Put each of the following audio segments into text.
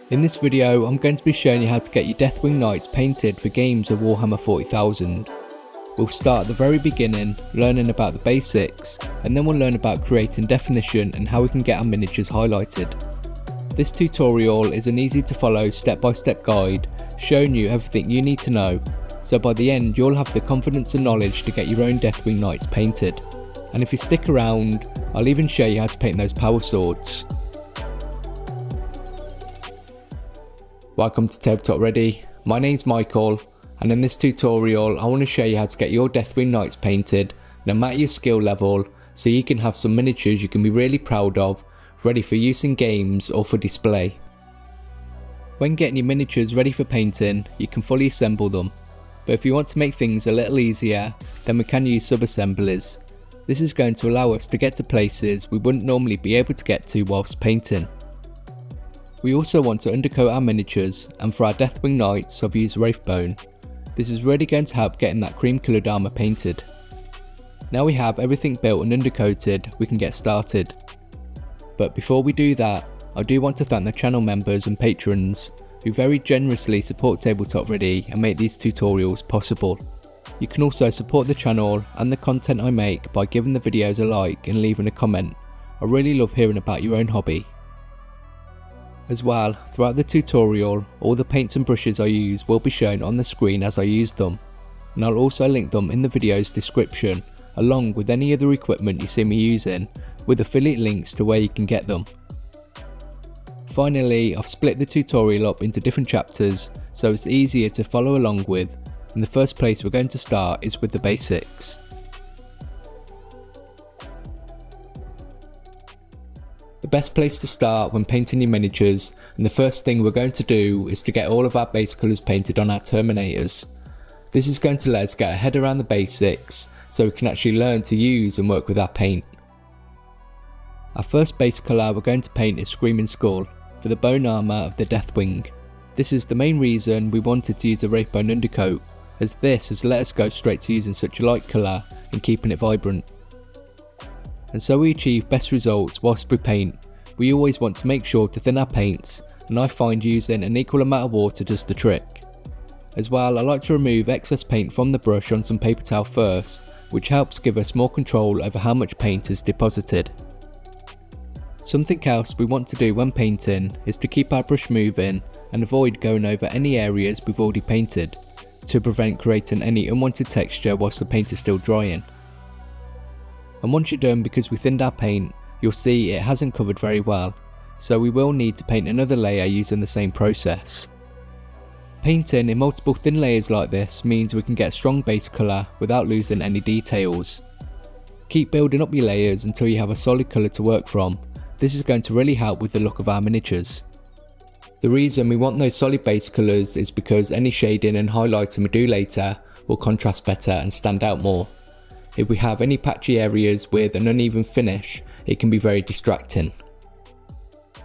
In this video, I'm going to be showing you how to get your Deathwing Knights painted for games of Warhammer 40,000. We'll start at the very beginning, learning about the basics, and then we'll learn about creating definition and how we can get our miniatures highlighted. This tutorial is an easy to follow step-by-step guide showing you everything you need to know, so by the end you'll have the confidence and knowledge to get your own Deathwing Knights painted. And if you stick around, I'll even show you how to paint those power swords. Welcome to TableTopReady, my name's Michael, and in this tutorial I want to show you how to get your Deathwing Knights painted no matter your skill level, so you can have some miniatures you can be really proud of, ready for use in games or for display. When getting your miniatures ready for painting, you can fully assemble them, but if you want to make things a little easier, then we can use sub-assemblies. This is going to allow us to get to places we wouldn't normally be able to get to whilst painting. We also want to undercoat our miniatures, and for our Deathwing Knights I've used Wraithbone. This is really going to help getting that cream coloured armour painted. Now we have everything built and undercoated, we can get started. But before we do that, I do want to thank the channel members and patrons who very generously support TableTopReady and make these tutorials possible. You can also support the channel and the content I make by giving the videos a like and leaving a comment. I really love hearing about your own hobby. As well, throughout the tutorial, all the paints and brushes I use will be shown on the screen as I use them, and I'll also link them in the video's description, along with any other equipment you see me using, with affiliate links to where you can get them. Finally, I've split the tutorial up into different chapters so it's easier to follow along with, and the first place we're going to start is with the basics. The best place to start when painting your miniatures, and the first thing we're going to do, is to get all of our base colours painted on our Terminators. This is going to let us get our head around the basics so we can actually learn to use and work with our paint. Our first base colour we're going to paint is Screaming Skull for the bone armour of the Deathwing. This is the main reason we wanted to use a Wraithbone undercoat, as this has let us go straight to using such a light colour and keeping it vibrant. And so we achieve best results whilst we paint. We always want to make sure to thin our paints, and I find using an equal amount of water does the trick. As well, I like to remove excess paint from the brush on some paper towel first, which helps give us more control over how much paint is deposited. Something else we want to do when painting is to keep our brush moving and avoid going over any areas we've already painted, to prevent creating any unwanted texture whilst the paint is still drying. And once you're done, because we thinned our paint, you'll see it hasn't covered very well, so we will need to paint another layer using the same process. Painting in multiple thin layers like this means we can get a strong base colour without losing any details. Keep building up your layers until you have a solid colour to work from. This is going to really help with the look of our miniatures. The reason we want those solid base colours is because any shading and highlighting we do later will contrast better and stand out more. If we have any patchy areas with an uneven finish, it can be very distracting.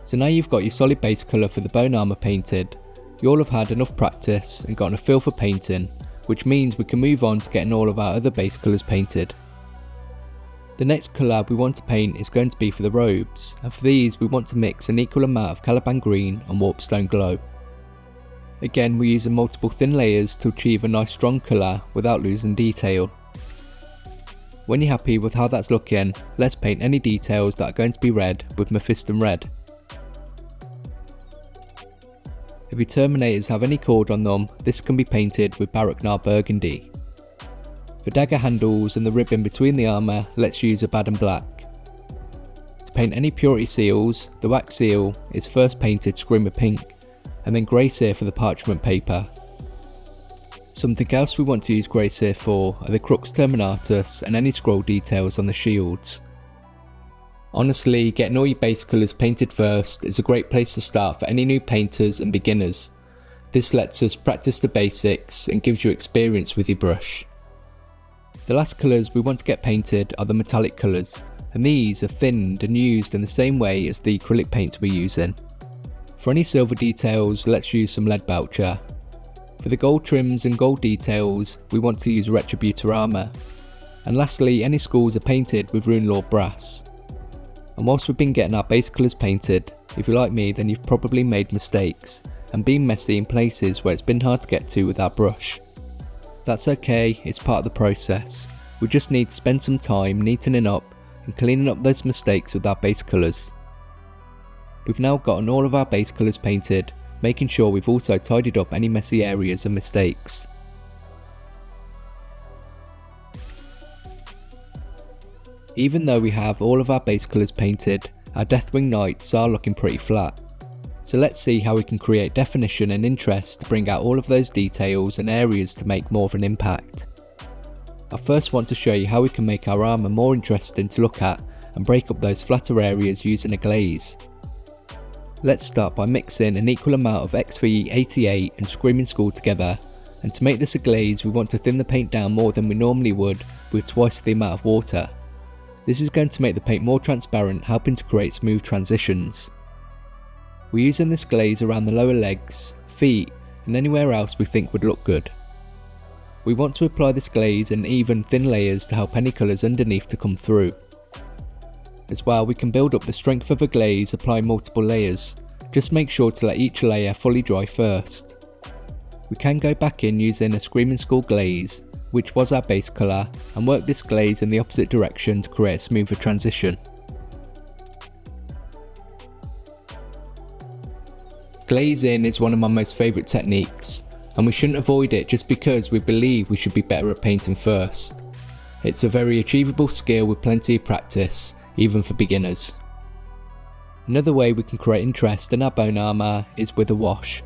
So now you've got your solid base colour for the bone armour painted, you'll have had enough practice and gotten a feel for painting, which means we can move on to getting all of our other base colours painted. The next colour we want to paint is going to be for the robes, and for these we want to mix an equal amount of Caliban Green and Warpstone Glow. Again, we're using multiple thin layers to achieve a nice strong colour without losing detail. When you're happy with how that's looking, let's paint any details that are going to be red with Mephiston Red. If your Terminators have any cord on them, this can be painted with Baraknar Burgundy. For dagger handles and the ribbon between the armour, let's use Abaddon Black. To paint any purity seals, the wax seal is first painted Screamer Pink, and then grey cere for the parchment paper. Something else we want to use grey cere for are the Crux Terminatus and any scroll details on the shields. Honestly, getting all your base colours painted first is a great place to start for any new painters and beginners. This lets us practice the basics and gives you experience with your brush. The last colours we want to get painted are the metallic colours, and these are thinned and used in the same way as the acrylic paints we're using. For any silver details, let's use some lead belcher. For the gold trims and gold details, we want to use Retributor armour. And lastly, any skulls are painted with Rune Lord brass. And whilst we've been getting our base colours painted, If you're like me, then you've probably made mistakes and been messy in places where it's been hard to get to with our brush. That's okay, it's part of the process. We just need to spend some time neatening up and cleaning up those mistakes with our base colours. We've now gotten all of our base colours painted, making sure we've also tidied up any messy areas and mistakes. Even though we have all of our base colours painted, our Deathwing Knights are looking pretty flat. So let's see how we can create definition and interest to bring out all of those details and areas to make more of an impact. I first want to show you how we can make our armour more interesting to look at and break up those flatter areas using a glaze. Let's start by mixing an equal amount of XV88 and Screaming Skull together, and to make this a glaze we want to thin the paint down more than we normally would with twice the amount of water. This is going to make the paint more transparent, helping to create smooth transitions. We're using this glaze around the lower legs, feet and anywhere else we think would look good. We want to apply this glaze in even thin layers to help any colours underneath to come through. As well, we can build up the strength of a glaze applying multiple layers. Just make sure to let each layer fully dry first. We can go back in using a Screaming Skull glaze, which was our base colour, and work this glaze in the opposite direction to create a smoother transition. Glazing is one of my most favourite techniques, and we shouldn't avoid it just because we believe we should be better at painting first. It's a very achievable skill with plenty of practice, even for beginners. Another way we can create interest in our bone armour is with a wash.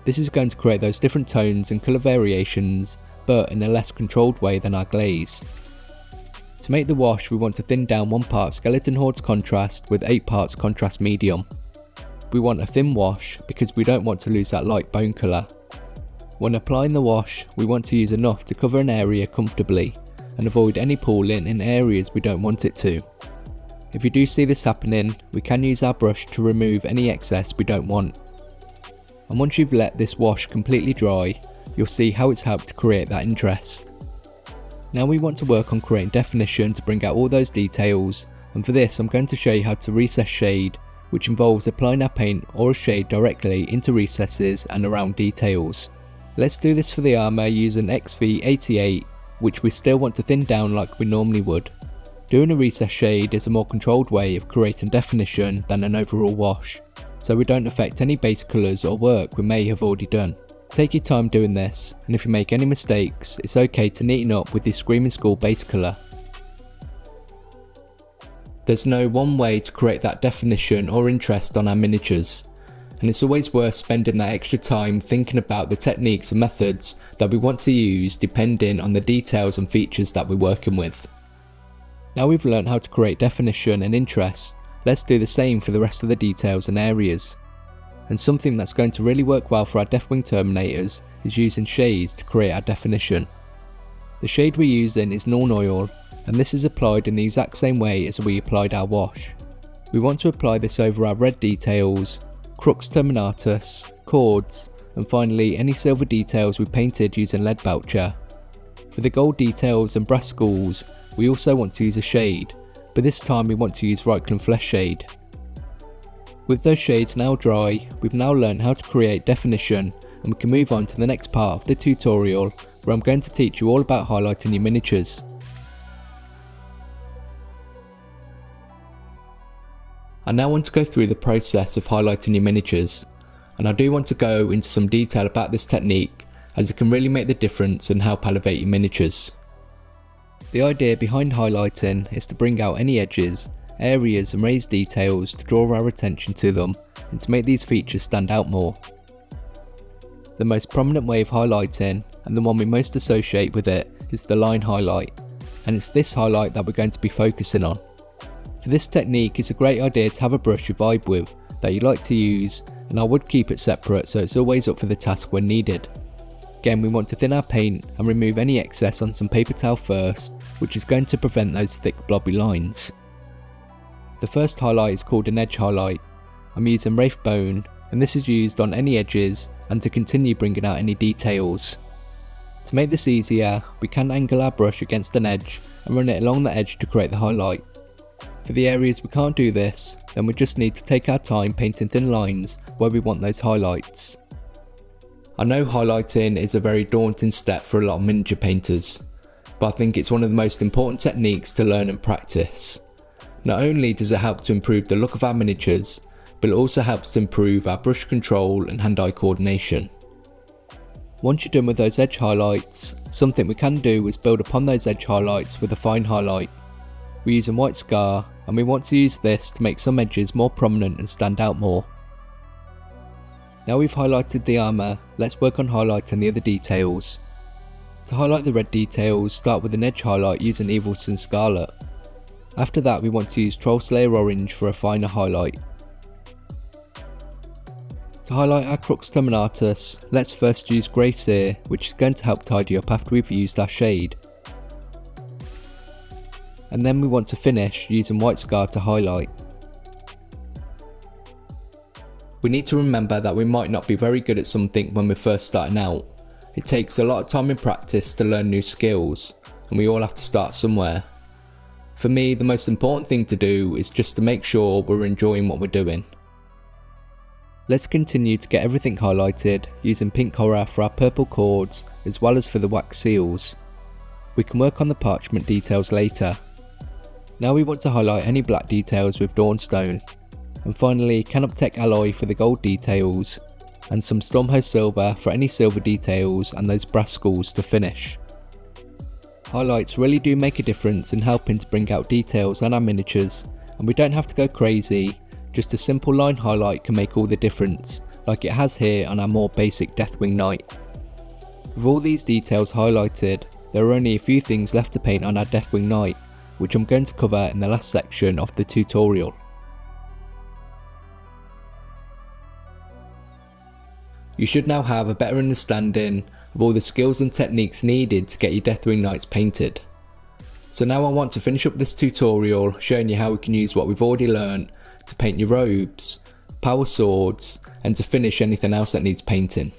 This is going to create those different tones and colour variations, but in a less controlled way than our glaze. To make the wash we want to thin down 1 part Skeleton Horde's contrast with 8 parts contrast medium. We want a thin wash because we don't want to lose that light bone colour. When applying the wash we want to use enough to cover an area comfortably and avoid any pooling in areas we don't want it to. If you do see this happening, we can use our brush to remove any excess we don't want. And once you've let this wash completely dry, you'll see how it's helped to create that interest. Now we want to work on creating definition to bring out all those details, and for this I'm going to show you how to recess shade, which involves applying our paint or a shade directly into recesses and around details. Let's do this for the armour using XV88, which we still want to thin down like we normally would. Doing a recess shade is a more controlled way of creating definition than an overall wash, so we don't affect any base colours or work we may have already done. Take your time doing this, and if you make any mistakes, it's okay to neaten up with your Screaming Skull base colour. There's no one way to create that definition or interest on our miniatures, and it's always worth spending that extra time thinking about the techniques and methods that we want to use depending on the details and features that we're working with. Now we've learned how to create definition and interest, let's do the same for the rest of the details and areas. And something that's going to really work well for our Deathwing Terminators is using shades to create our definition. The shade we're using is Nuln Oil, and this is applied in the exact same way as we applied our wash. We want to apply this over our red details, Crux Terminatus, cords, and finally any silver details we painted using lead belcher. For the gold details and brass skulls, we also want to use a shade, but this time we want to use Reikland Flesh Shade. With those shades now dry, we've now learned how to create definition, and we can move on to the next part of the tutorial where I'm going to teach you all about highlighting your miniatures. I now want to go through the process of highlighting your miniatures, and I do want to go into some detail about this technique as it can really make the difference and help elevate your miniatures. The idea behind highlighting is to bring out any edges, areas and raised details to draw our attention to them and to make these features stand out more. The most prominent way of highlighting, and the one we most associate with it, is the line highlight, and it's this highlight that we're going to be focusing on. For this technique it's a great idea to have a brush you vibe with, that you like to use, and I would keep it separate so it's always up for the task when needed. Again, we want to thin our paint and remove any excess on some paper towel first, which is going to prevent those thick blobby lines. The first highlight is called an edge highlight. I'm using Wraith Bone, and this is used on any edges and to continue bringing out any details. To make this easier, we can angle our brush against an edge and run it along the edge to create the highlight. For the areas we can't do this, then we just need to take our time painting thin lines where we want those highlights. I know highlighting is a very daunting step for a lot of miniature painters, but I think it's one of the most important techniques to learn and practice. Not only does it help to improve the look of our miniatures, but it also helps to improve our brush control and hand-eye coordination. Once you're done with those edge highlights, something we can do is build upon those edge highlights with a fine highlight. We're using white scar, and we want to use this to make some edges more prominent and stand out more. Now we've highlighted the armour, let's work on highlighting the other details. To highlight the red details, start with an edge highlight using Evilson Scarlet. After that we want to use Troll Slayer Orange for a finer highlight. To highlight our Crux Terminatus, let's first use Grey Sear, which is going to help tidy up after we've used our shade. And then we want to finish using White Scar to highlight. We need to remember that we might not be very good at something when we're first starting out. It takes a lot of time and practice to learn new skills, and we all have to start somewhere. For me, the most important thing to do is just to make sure we're enjoying what we're doing. Let's continue to get everything highlighted using pink horror for our purple chords as well as for the wax seals. We can work on the parchment details later. Now we want to highlight any black details with Dawnstone. And finally Canoptech alloy for the gold details, and some Stormhost silver for any silver details and those brass skulls to finish. Highlights really do make a difference in helping to bring out details on our miniatures, and we don't have to go crazy. Just a simple line highlight can make all the difference, like it has here on our more basic Deathwing Knight. With all these details highlighted, there are only a few things left to paint on our Deathwing Knight, which I'm going to cover in the last section of the tutorial. You should now have a better understanding of all the skills and techniques needed to get your Deathwing Knights painted. So now I want to finish up this tutorial showing you how we can use what we've already learned to paint your robes, power swords, and to finish anything else that needs painting.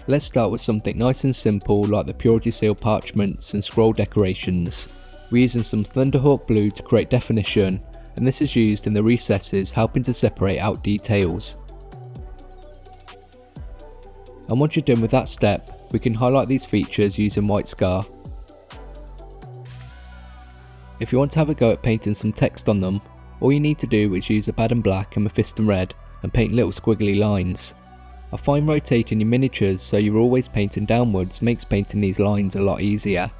Let's start with something nice and simple like the Purity Seal parchments and scroll decorations. We're using some Thunderhawk blue to create definition, and this is used in the recesses helping to separate out details. And once you're done with that step, we can highlight these features using White Scar. If you want to have a go at painting some text on them, all you need to do is use a Baden Black and Mephiston Red and paint little squiggly lines. I find rotating your miniatures so you're always painting downwards makes painting these lines a lot easier.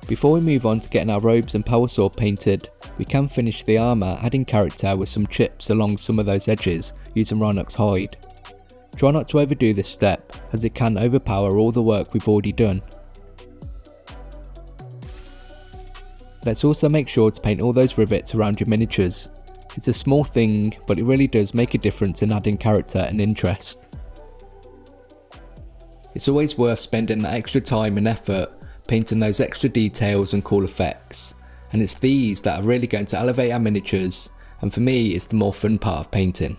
Before we move on to getting our robes and power sword painted, we can finish the armour adding character with some chips along some of those edges using Rhinox hide. Try not to overdo this step as it can overpower all the work we've already done. Let's also make sure to paint all those rivets around your miniatures. It's a small thing, but it really does make a difference in adding character and interest. It's always worth spending that extra time and effort painting those extra details and cool effects, and it's these that are really going to elevate our miniatures, and for me it's the more fun part of painting.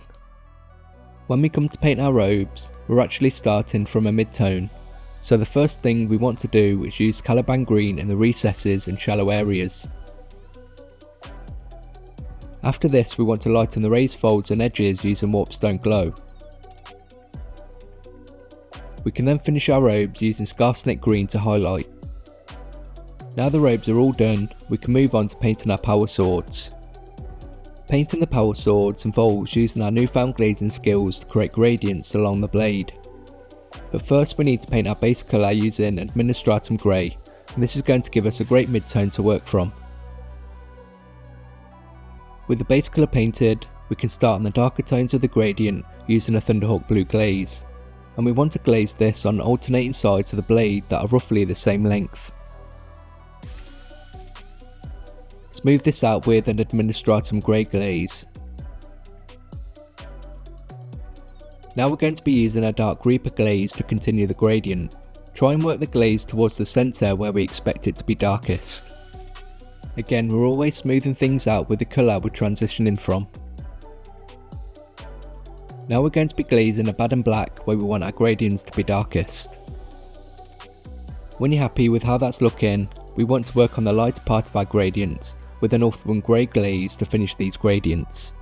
When we come to paint our robes, we're actually starting from a mid-tone. So the first thing we want to do is use Caliban Green in the recesses and shallow areas. After this we want to lighten the raised folds and edges using Warpstone Glow. We can then finish our robes using Scarsnake Green to highlight. Now the robes are all done, we can move on to painting our power swords. Painting the power swords involves using our newfound glazing skills to create gradients along the blade. But first we need to paint our base colour using Administratum Grey, and this is going to give us a great mid-tone to work from. With the base colour painted, we can start on the darker tones of the gradient using a Thunderhawk blue glaze, and we want to glaze this on alternating sides of the blade that are roughly the same length. Smooth this out with an Administratum Grey glaze. Now we're going to be using a Dark Reaper glaze to continue the gradient. Try and work the glaze towards the centre where we expect it to be darkest. Again, we're always smoothing things out with the colour we're transitioning from. Now we're going to be glazing a Baden Black where we want our gradients to be darkest. When you're happy with how that's looking, we want to work on the lighter part of our gradient, with a Northwind grey glaze to finish these gradients.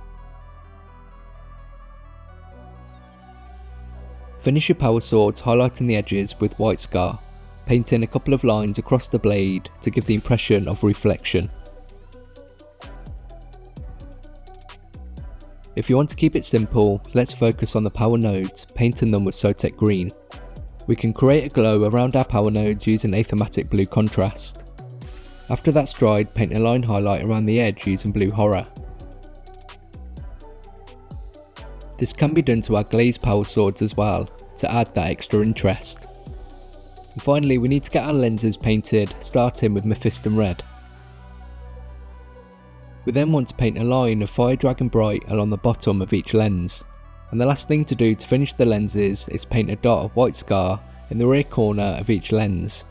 Finish your power swords highlighting the edges with white scar, painting a couple of lines across the blade to give the impression of reflection. If you want to keep it simple, let's focus on the power nodes, painting them with Sotek green. We can create a glow around our power nodes using a thematic blue contrast. After that's dried, paint a line highlight around the edge using blue horror. This can be done to our glazed power swords as well, to add that extra interest. And finally, we need to get our lenses painted, starting with Mephiston Red. We then want to paint a line of Fire Dragon Bright along the bottom of each lens. And the last thing to do to finish the lenses is paint a dot of white scar in the rear corner of each lens.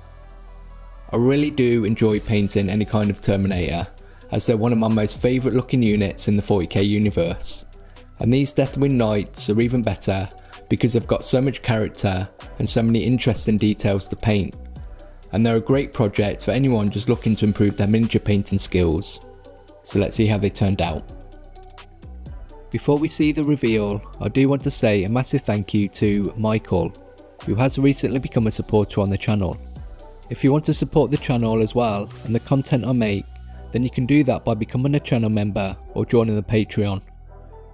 I really do enjoy painting any kind of Terminator, as they're one of my most favourite looking units in the 40k universe. And these Deathwing Knights are even better because they've got so much character and so many interesting details to paint. And they're a great project for anyone just looking to improve their miniature painting skills. So let's see how they turned out. Before we see the reveal, I do want to say a massive thank you to Michael, who has recently become a supporter on the channel. If you want to support the channel as well and the content I make, then you can do that by becoming a channel member or joining the Patreon.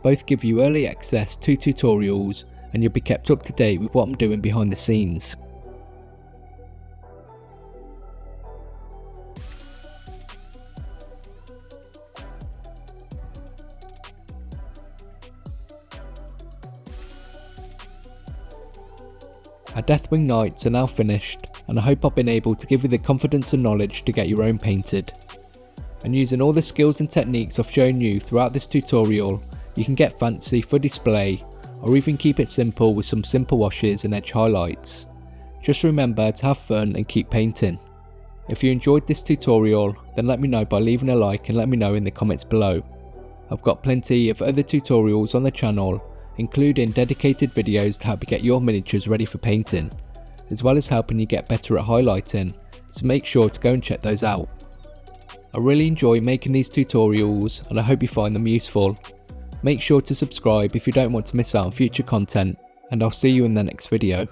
Both give you early access to tutorials and you'll be kept up to date with what I'm doing behind the scenes. Our Deathwing Knights are now finished, and I hope I've been able to give you the confidence and knowledge to get your own painted. And using all the skills and techniques I've shown you throughout this tutorial, you can get fancy for display, or even keep it simple with some simple washes and edge highlights. Just remember to have fun and keep painting. If you enjoyed this tutorial, then let me know by leaving a like and let me know in the comments below. I've got plenty of other tutorials on the channel, including dedicated videos to help you get your miniatures ready for painting, as well as helping you get better at highlighting, so make sure to go and check those out. I really enjoy making these tutorials and I hope you find them useful. Make sure to subscribe if you don't want to miss out on future content, and I'll see you in the next video.